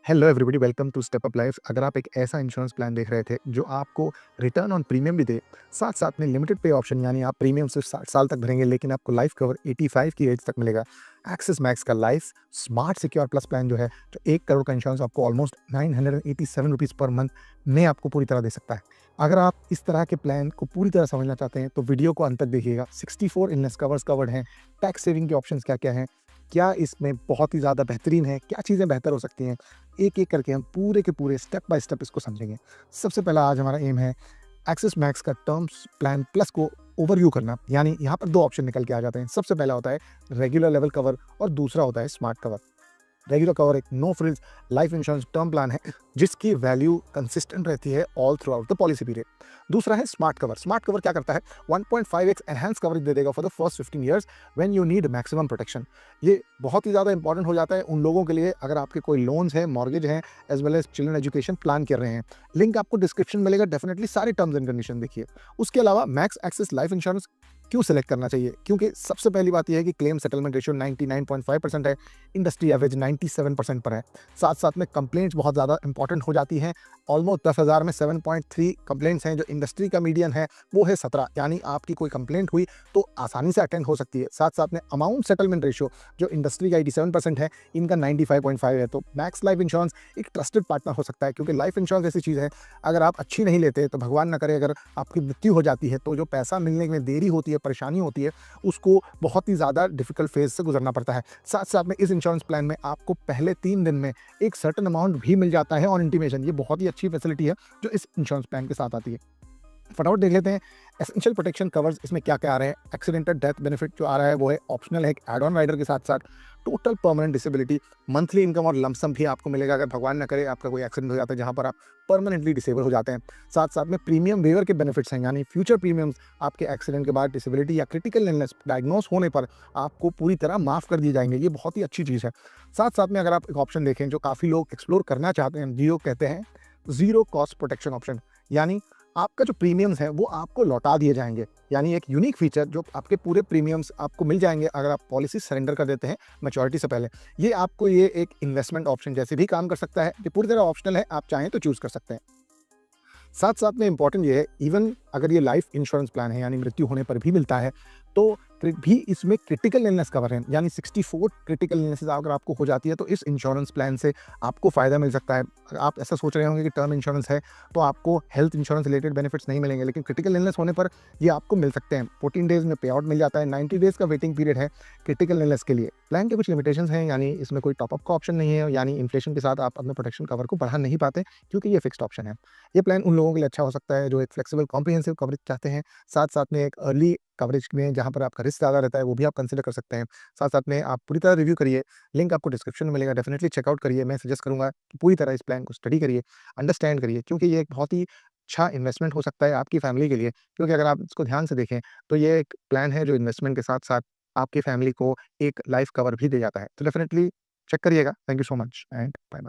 Hello everybody, welcome to step up life. अगर आप एक ऐसा इंश्योरेंस प्लान देख रहे थे जो आपको रिटर्न ऑन प्रीमियम भी दे, साथ साथ में लिमिटेड पे ऑप्शन, यानी आप प्रीमियम सिर्फ 60 साल तक भरेंगे लेकिन आपको लाइफ कवर 85 की एज तक मिलेगा। एक्सिस मैक्स का life smart secure plus plan जो है, जो 1 करोड़ का इंश्योरेंस आपको ऑलमोस्ट 987 रुपीज़ पर मंथ में आपको पूरी तरह दे सकता है। अगर आप इस तरह के प्लान को पूरी तरह समझना चाहते हैं तो वीडियो को अंत तक देखिएगा। 64 इलनेस कवर्स कवर्ड हैं, टैक्स सेविंग के ऑप्शंस क्या क्या हैं, क्या इसमें बहुत ही ज़्यादा बेहतरीन है, क्या चीज़ें बेहतर हो सकती हैं, एक-एक करके हम पूरे के पूरे स्टेप बाय स्टेप इसको समझेंगे। सबसे पहला आज हमारा एम है एक्सिस मैक्स का टर्म्स प्लान प्लस को ओवरव्यू करना। यानी यहाँ पर 2 ऑप्शन निकल के आ जाते हैं। सबसे पहला होता है रेगुलर लेवल कवर और दूसरा होता है स्मार्ट कवर। रेगुलर कवर एक no frills life insurance term plan है जिसकी वैल्यू कंसिस्टेंट रहती है all throughout the policy period. दूसरा है स्मार्ट कवर। स्मार्ट कवर क्या करता है? 1.5x एनहांस कवरेज दे देगा for the first 15 years when you need maximum protection. ये बहुत ही ज़्यादा इंपॉर्टेंट हो जाता है उन लोगों के लिए अगर आपके कोई लोन्स हैं, मॉर्गेज हैं, as well as children education plan कर रहे हैं। लिंक आपको डिस्क्रिप्शन मिलेगा, डेफिनेटली सारे टर्म्स एंड कंडीशन देखिए। उसके अलावा मैक्स एक्सिस लाइफ इंश्योरेंस क्यों सेलेक्ट करना चाहिए? क्योंकि सबसे पहली बात यह है कि क्लेम सेटलमेंट रेशियो 99.5% है, इंडस्ट्री एवरेज 97% पर है। साथ साथ में कंप्लेंट्स बहुत ज़्यादा इंपॉर्टेंट हो जाती हैं। ऑलमोस्ट 10,000 में 7.3 कंप्लेंट्स हैं, जो इंडस्ट्री का मीडियन है वो है 17। यानी आपकी कोई कंप्लेंट हुई तो आसानी से अटेंड हो सकती है। साथ साथ में अमाउंट सेटलमेंट रेशियो जो इंडस्ट्री का 87% है, इनका 95.5 है। तो मैक्स लाइफ इंश्योरेंस एक ट्रस्टेड पार्टनर हो सकता है, क्योंकि लाइफ इंश्योरेंस ऐसी चीज़ है, अगर आप अच्छी नहीं लेते तो भगवान ना करे अगर आपकी मृत्यु हो जाती है तो जो पैसा मिलने में देरी होती है, परेशानी होती है, उसको बहुत ही ज़्यादा डिफिकल्ट फेज से गुजरना पड़ता है। साथ साथ में इस इंश्योरेंस प्लान में आपको पहले 3 दिन में एक सर्टेन अमाउंट भी मिल जाता है ऑन इंटीमेशन। ये बहुत ही अच्छी फैसिलिटी है जो इस इंश्योरेंस प्लान के साथ आती है। फटाफट देख लेते हैं एसेंशियल प्रोटेक्शन कवर्स इसमें क्या क्या आ रहे हैं। एक्सीडेंटल डेथ बेनिफिट जो आ रहा है वो है ऑप्शनल है, एक एड ऑन राइडर के साथ साथ total permanent disability, monthly income और लमसम भी आपको मिलेगा अगर भगवान न करे आपका कोई एक्सीडेंट हो जाता है जहां पर आप परमानेंटली डिसेबल हो जाते हैं। साथ साथ में प्रीमियम वेवर के बेनिफिट्स हैं, यानी फ्यूचर प्रीमियम्स आपके एक्सीडेंट के बाद डिसेबिलिटी या क्रिटिकल इलनेस डायग्नोस होने पर आपको पूरी तरह माफ़ कर दिए जाएंगे। ये बहुत ही अच्छी चीज़ है। साथ साथ में अगर आप एक ऑप्शन देखें जो काफ़ी लोग एक्सप्लोर करना चाहते हैं, जियो कहते हैं ज़ीरो कॉस्ट प्रोटेक्शन ऑप्शन। यानी आपका जो प्रीमियम्स हैं वो आपको लौटा दिए जाएंगे। यानी एक यूनिक फीचर जो आपके पूरे प्रीमियम्स आपको मिल जाएंगे अगर आप पॉलिसी सरेंडर कर देते हैं मैच्योरिटी से पहले। ये एक इन्वेस्टमेंट ऑप्शन जैसे भी काम कर सकता है। ये पूरी तरह ऑप्शनल है, आप चाहें तो चूज़ कर सकते हैं। साथ साथ में इंपॉर्टेंट ये है, इवन अगर ये लाइफ इंश्योरेंस प्लान है यानी मृत्यु होने पर भी मिलता है, तो फिर भी इसमें क्रिटिकल इलनेस कवर है। यानी 64 क्रिटिकल इलनेसेस अगर आपको हो जाती है तो इस इंश्योरेंस प्लान से आपको फ़ायदा मिल सकता है। अगर आप ऐसा सोच रहे होंगे कि टर्म इंश्योरेंस है तो आपको हेल्थ इंश्योरेंस रिलेटेड बेनिफिट्स नहीं मिलेंगे, लेकिन क्रिटिकल इलनेस होने पर ये आपको मिल सकते हैं। 14 डेज़ में पे आउट मिल जाता है, 90 डेज़ का वेटिंग पीरियड है क्रिटिकल इलनेस के लिए। प्लान के कुछ लिमिटेशंस हैं, यानी इसमें कोई टॉप अप का ऑप्शन नहीं है, यानी इन्फ्लेशन के साथ आप अपने प्रोटेक्शन कवर को बढ़ा नहीं पाते, क्योंकि ये फिक्स्ड ऑप्शन है। ये प्लान उन लोगों के लिए अच्छा हो सकता है जो एक फ्लेक्सिबल कॉम्प्रिहेंसिव कवरेज चाहते हैं। साथ साथ में एक अर्ली कवरेज में जहाँ पर आपका रिस्क ज़्यादा रहता है वो भी आप कंसीडर कर सकते हैं। साथ साथ में आप पूरी तरह रिव्यू करिए, लिंक आपको डिस्क्रिप्शन में मिलेगा, डेफिनिटली चेकआउट करिए। मैं सजेस्ट करूँगा कि पूरी तरह इस प्लान को स्टडी करिए, अंडरस्टैंड करिए, क्योंकि ये एक बहुत ही अच्छा इन्वेस्टमेंट हो सकता है आपकी फैमिली के लिए। क्योंकि अगर आप इसको ध्यान से देखें तो ये एक प्लान है जो इन्वेस्टमेंट के साथ साथ आपकी फैमिली को एक लाइफ कवर भी दे जाता है। तो डेफिनिटली चेक करिएगा। Thank you so much and bye bye.